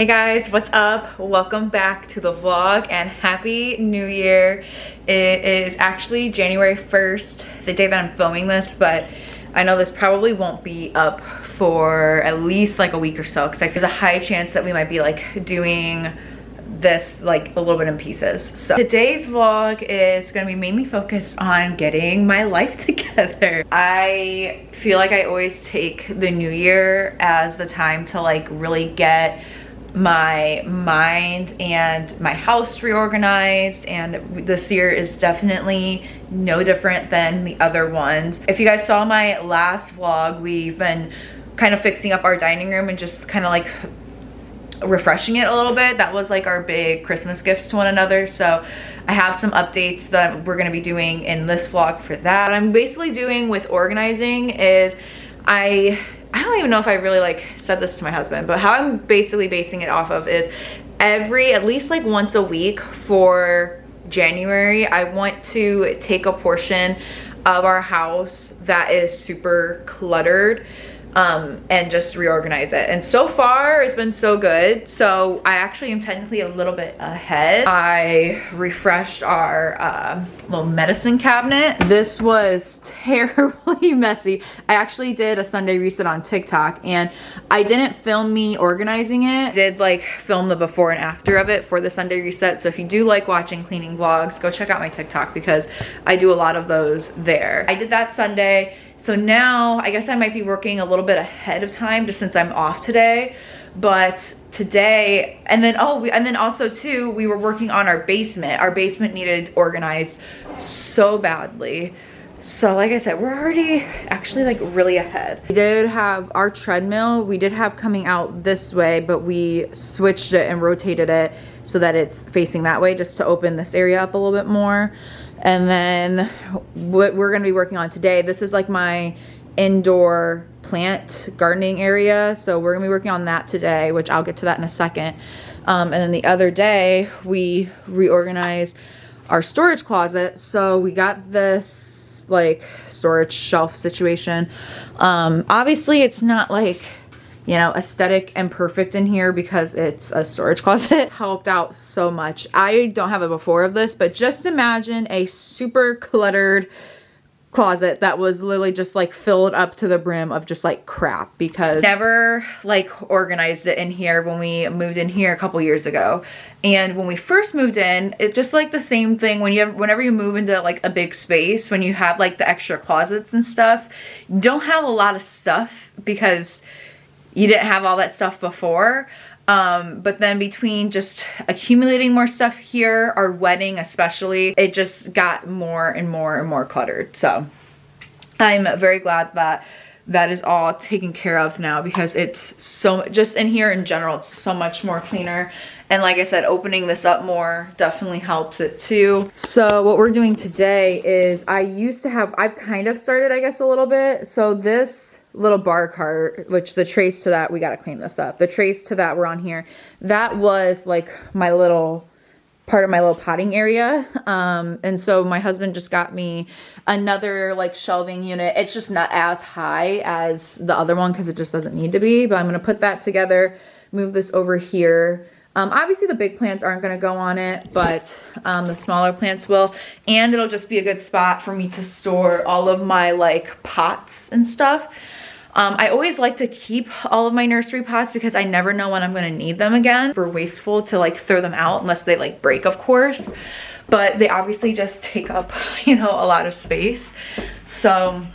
Hey guys, what's up? Welcome back to the vlog and happy new year. It is actually January 1st, the day that I'm filming this, but I know this probably won't be up for at least like a week or so because there's a high chance that we might be like doing this like a little bit in pieces. So today's vlog is going to be mainly focused on getting my life together. I feel like I always take the new year as the time to like really get my mind and my house reorganized, and this year is definitely no different than the other ones. If you guys saw my last vlog, we've been kind of fixing up our dining room and just kind of like refreshing it a little bit. That was like our big Christmas gifts to one another. So I have some updates that we're going to be doing in this vlog for that. What I'm basically doing with organizing is I don't even know if I really like said this to my husband, but how I'm basically basing it off of is at least like once a week for January, I want to take a portion of our house that is super cluttered and just reorganize it. And so far it's been so good. So I actually am technically a little bit ahead. I refreshed our little medicine cabinet. This was terribly messy. I actually did a Sunday reset on TikTok and I didn't film me organizing it. I did like film the before and after of it for the Sunday reset. So if you do like watching cleaning vlogs, go check out my TikTok because I do a lot of those there. I did that Sunday. So now I guess I might be working a little bit ahead of time just since I'm off today. But today, and then also too, we were working on our basement. Our basement needed organized so badly. So like I said, we're already actually like really ahead. We did have our treadmill, we did have coming out this way, but we switched it and rotated it so that it's facing that way just to open this area up a little bit more. And then what we're gonna be working on today, this is like my indoor plant gardening area. So we're gonna be working on that today, which I'll get to that in a second. And then the other day we reorganized our storage closet. So we got this like storage shelf situation. Obviously it's not like, you know, aesthetic and perfect in here because it's a storage closet. Helped out so much. I don't have a before of this, but just imagine a super cluttered closet that was literally just like filled up to the brim of just like crap, because never like organized it in here when we moved in here a couple years ago. And when we first moved in, it's just like the same thing whenever you move into like a big space, when you have like the extra closets and stuff, you don't have a lot of stuff because you didn't have all that stuff before. But then between just accumulating more stuff here, our wedding especially, it just got more and more and more cluttered. So I'm very glad that that is all taken care of now, because it's so, just in here in general, it's so much more cleaner. And like I said, opening this up more definitely helps it too. So what we're doing today is I've kind of started, I guess, a little bit. So this little bar cart, which the trays to that, we got to clean this up. The trays to that were on here. That was like my little part of my little potting area. And so my husband just got me another like shelving unit. It's just not as high as the other one because it just doesn't need to be, but I'm going to put that together, move this over here. Obviously the big plants aren't going to go on it, but the smaller plants will, and it'll just be a good spot for me to store all of my like pots and stuff. I always like to keep all of my nursery pots because I never know when I'm going to need them again. We're wasteful to like throw them out unless they like break, of course, but they obviously just take up, you know, a lot of space. So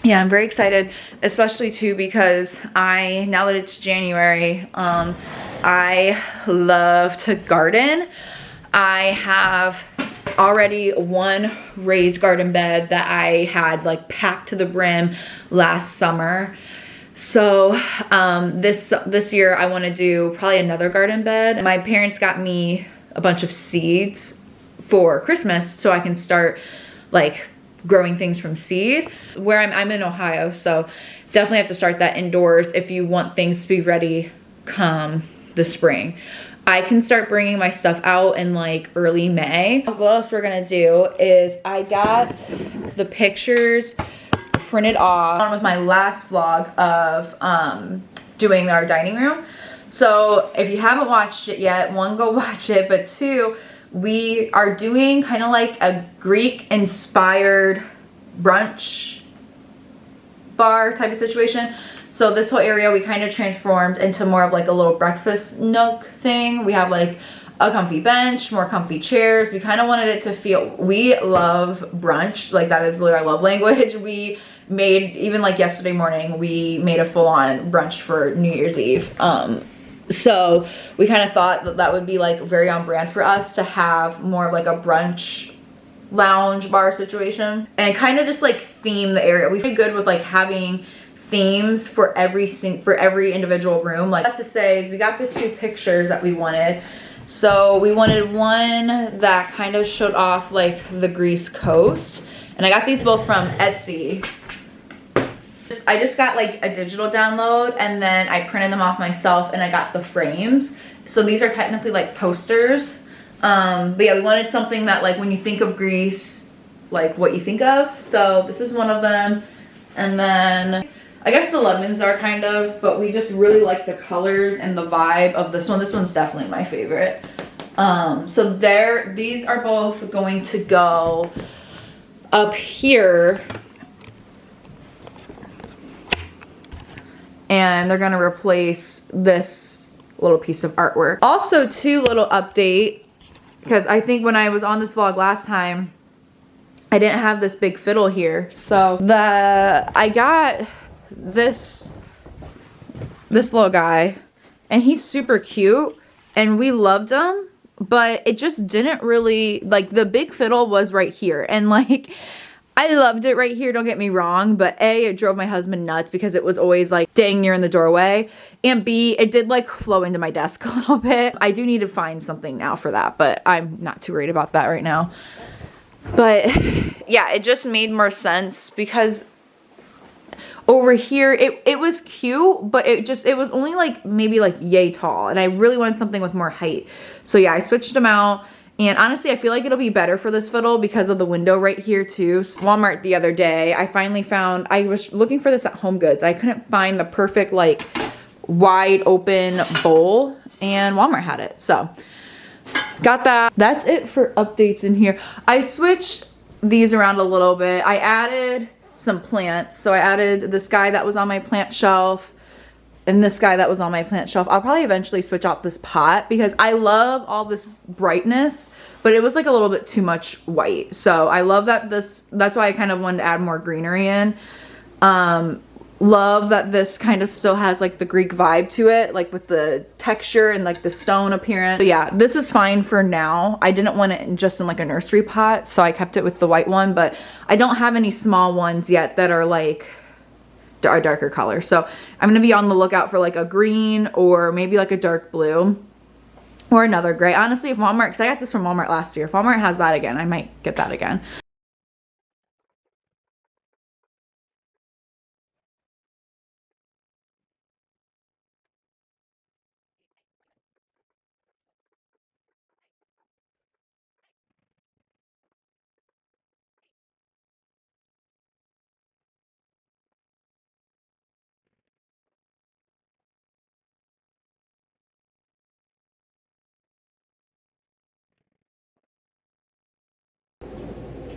yeah, I'm very excited, especially too because now that it's January, I love to garden. I have already one raised garden bed that I had like packed to the brim last summer. So this year I want to do probably another garden bed. My parents got me a bunch of seeds for Christmas so I can start like growing things from seed. Where I'm in Ohio, so definitely have to start that indoors if you want things to be ready come the spring. I can start bringing my stuff out in like early May. What else we're gonna do is I got the pictures printed off with my last vlog of doing our dining room. So if you haven't watched it yet, one, go watch it, but two, we are doing kind of like a Greek inspired brunch bar type of situation. So this whole area we kind of transformed into more of like a little breakfast nook thing. We have like a comfy bench, more comfy chairs. We kind of wanted it to feel, we love brunch. Like that is literally our love language. We made, even like yesterday morning, we made a full-on brunch for New Year's Eve. So we kind of thought that that would be like very on brand for us to have more of like a brunch lounge bar situation and kind of just like theme the area. We're pretty good with like having themes for every individual room. Like, what to say is we got the two pictures that we wanted. So we wanted one that kind of showed off like the Greece coast, and I got these both from Etsy. I just got like a digital download and then I printed them off myself and I got the frames. So these are technically like posters. But yeah, we wanted something that like when you think of Greece, like what you think of. So this is one of them. And then I guess the lemons are kind of, but we just really like the colors and the vibe of this one. This one's definitely my favorite. So these are both going to go up here. And they're gonna replace this little piece of artwork. Also, too, little update, because I think when I was on this vlog last time, I didn't have this big fiddle here. So I got this little guy, and he's super cute, and we loved him, but it just didn't really, like the big fiddle was right here, and like, I loved it right here, don't get me wrong, but A, it drove my husband nuts because it was always like dang near in the doorway, and B, it did like flow into my desk a little bit. I do need to find something now for that, but I'm not too worried about that right now. But yeah, it just made more sense because over here, it was cute, but it was only like maybe like yay tall, and I really wanted something with more height. So yeah, I switched them out. And honestly, I feel like it'll be better for this fiddle because of the window right here too. Walmart the other day, I finally found, I was looking for this at Home Goods. I couldn't find the perfect like wide open bowl, and Walmart had it. So got that. That's it for updates in here. I switched these around a little bit. I added some plants. So I added this guy that was on my plant shelf and this guy that was on my plant shelf. I'll probably eventually switch out this pot because I love all this brightness, but it was like a little bit too much white. So I love that that's why I kind of wanted to add more greenery in. Love that this kind of still has like the Greek vibe to it, like with the texture and like the stone appearance. But yeah, this is fine for now. I didn't want it just in like a nursery pot, so I kept it with the white one, but I don't have any small ones yet that are like a darker color. So I'm gonna be on the lookout for like a green or maybe like a dark blue or another gray. Honestly, if Walmart, because I got this from Walmart last year, if Walmart has that again, I might get that again.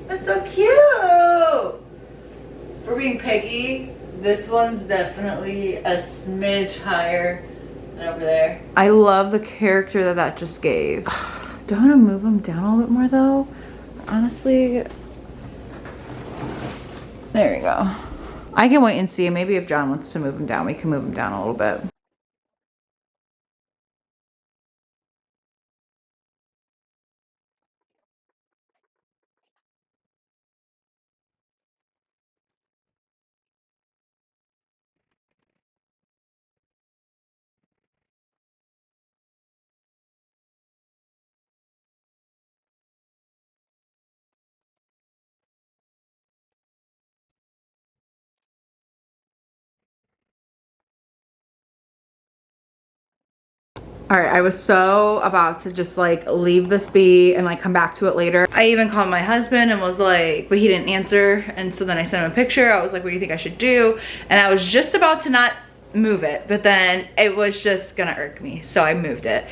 That's so cute! For being picky, this one's definitely a smidge higher than over there. I love the character that just gave. Do I want to move them down a little bit more though? Honestly, there we go. I can wait and see. Maybe if John wants to move them down, we can move them down a little bit. All right, I was so about to just like leave this be and like come back to it later. I even called my husband and was like, but he didn't answer. And so then I sent him a picture. I was like, what do you think I should do? And I was just about to not move it, but then it was just gonna irk me, so I moved it.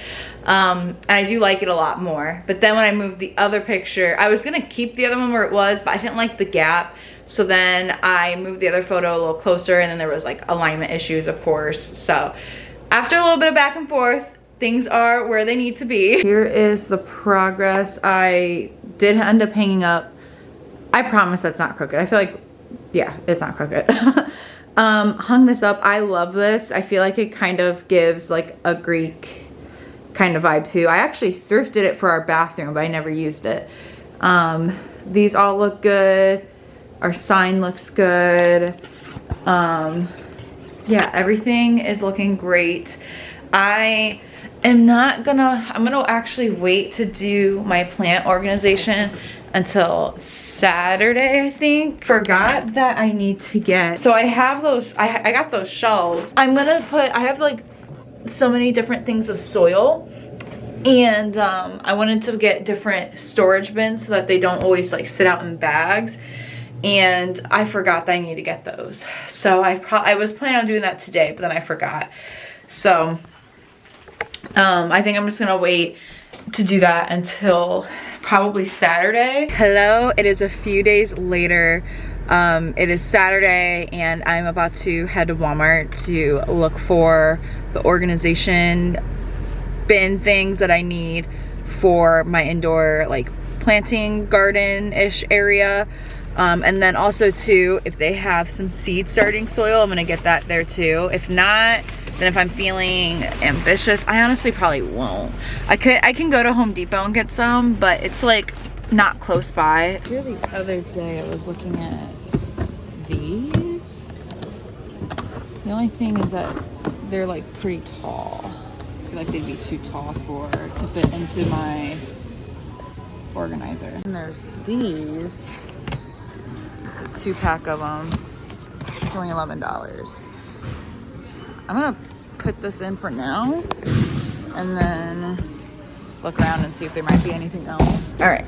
And I do like it a lot more, but then when I moved the other picture, I was gonna keep the other one where it was, but I didn't like the gap, so then I moved the other photo a little closer, and then there was like alignment issues, of course. So after a little bit of back and forth, things are where they need to be. Here is the progress. I did end up hanging up. I promise that's not crooked. I feel like, yeah, it's not crooked. Hung this up. I love this. I feel like it kind of gives like a Greek kind of vibe too. I actually thrifted it for our bathroom, but I never used it. These all look good. Our sign looks good. Yeah, everything is looking great. I'm gonna actually wait to do my plant organization until Saturday, I think. Forgot that I need to get, so I have those, I got those shelves. I have like so many different things of soil, and I wanted to get different storage bins so that they don't always like sit out in bags, and I forgot that I need to get those. So I was planning on doing that today, but then I forgot. So I think I'm just gonna wait to do that until probably Saturday. Hello, it is a few days later. It is Saturday, and I'm about to head to Walmart to look for the organization bin things that I need for my indoor like planting garden-ish area. And then also too, if they have some seed starting soil, I'm gonna get that there too. If not, then if I'm feeling ambitious, I honestly probably won't. I can go to Home Depot and get some, but it's like not close by. Here the other day I was looking at these. The only thing is that they're like pretty tall. I feel like they'd be too tall to fit into my organizer. And there's these. It's a 2-pack of them. It's only $11. I'm gonna put this in for now and then look around and see if there might be anything else. All right,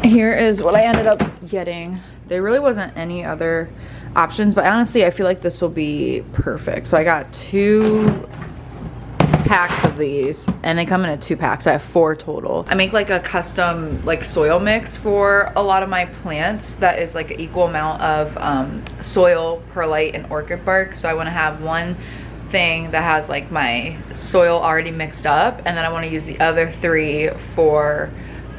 here is what I ended up getting. There really wasn't any other options, but honestly, I feel like this will be perfect. So I got 2 packs of these, and they come in a 2-pack, so I have 4 total. I make like a custom like soil mix for a lot of my plants that is like an equal amount of soil, perlite, and orchid bark. So I want to have one thing that has like my soil already mixed up, and then I want to use the other 3 for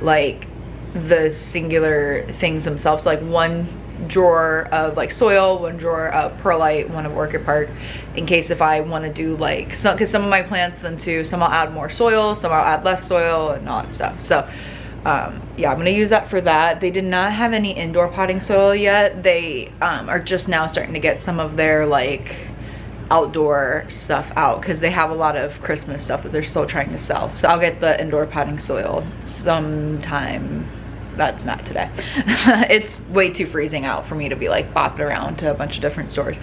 like the singular things themselves. So like one drawer of like soil, one drawer of perlite, one of orchid bark, in case if I want to do like some, because some of my plants then too, some I'll add more soil, some I'll add less soil, and all that stuff. So yeah, I'm gonna use that for that. They did not have any indoor potting soil yet. They are just now starting to get some of their like outdoor stuff out, because they have a lot of Christmas stuff that they're still trying to sell. So I'll get the indoor potting soil sometime. That's not today. It's way too freezing out for me to be like bopping around to a bunch of different stores.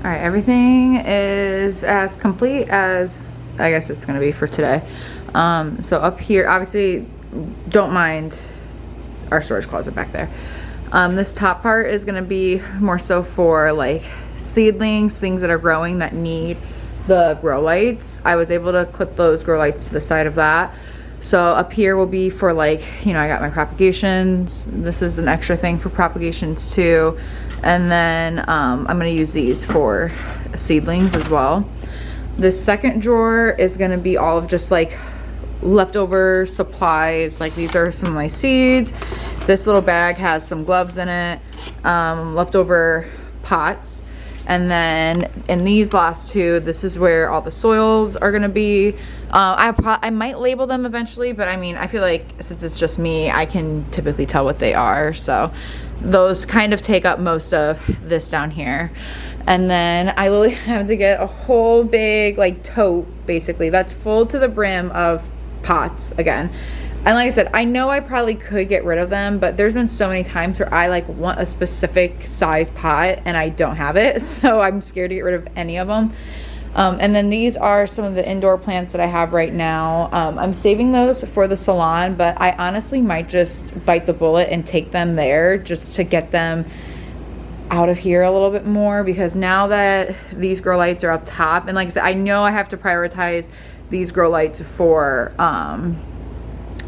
All right, everything is as complete as I guess it's gonna be for today. So up here, obviously, don't mind our storage closet back there. This top part is gonna be more so for like seedlings, things that are growing that need the grow lights. I was able to clip those grow lights to the side of that. So up here will be for like, you know, I got my propagations. This is an extra thing for propagations too. And then I'm gonna use these for seedlings as well. This second drawer is gonna be all of just like leftover supplies. Like these are some of my seeds. This little bag has some gloves in it, leftover pots. And then in these last two, this is where all the soils are gonna be. I might label them eventually, but I mean, I feel like since it's just me, I can typically tell what they are. So those kind of take up most of this down here. And then I literally have to get a whole big like tote, basically, that's full to the brim of pots again. And like I said, I know I probably could get rid of them, but there's been so many times where I like want a specific size pot and I don't have it. So I'm scared to get rid of any of them. And then these are some of the indoor plants that I have right now. I'm saving those for the salon, but I honestly might just bite the bullet and take them there just to get them out of here a little bit more, because now that these grow lights are up top, and like I said, I know I have to prioritize these grow lights for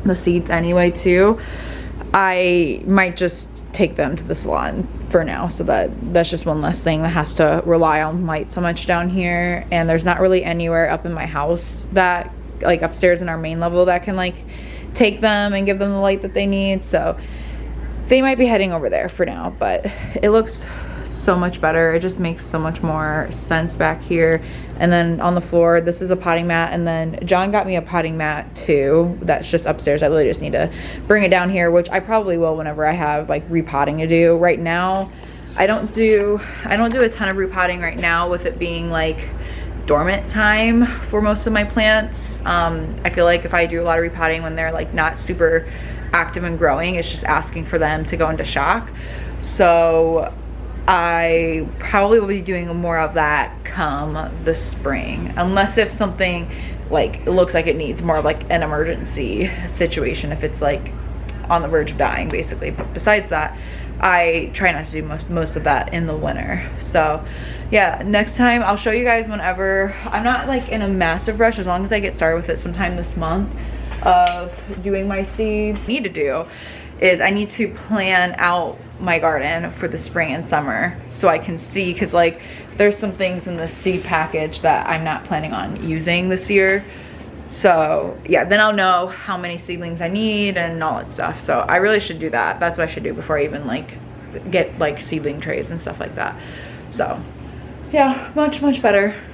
the seeds anyway too. I might just take them to the salon for now, so that's just one less thing that has to rely on light so much down here. And there's not really anywhere up in my house that, like upstairs in our main level, that can like take them and give them the light that they need. So they might be heading over there for now, but it looks so much better. It just makes so much more sense back here. And then on the floor, this is a potting mat, and then John got me a potting mat too that's just upstairs. I really just need to bring it down here, which I probably will whenever I have like repotting to do. Right now I don't do a ton of repotting right now, with it being like dormant time for most of my plants. I feel like if I do a lot of repotting when they're like not super active and growing, it's just asking for them to go into shock. So I probably will be doing more of that come the spring, unless if something like it looks like it needs more of like an emergency situation, if it's like on the verge of dying basically. But besides that, I try not to do most of that in the winter. So yeah, next time I'll show you guys whenever. I'm not like in a massive rush, as long as I get started with it sometime this month of doing my seeds. Need to do is I need to plan out my garden for the spring and summer so I can see, because like there's some things in the seed package that I'm not planning on using this year. So yeah, then I'll know how many seedlings I need and all that stuff. So I really should do that. That's what I should do before I even like get like seedling trays and stuff like that. So yeah, much better.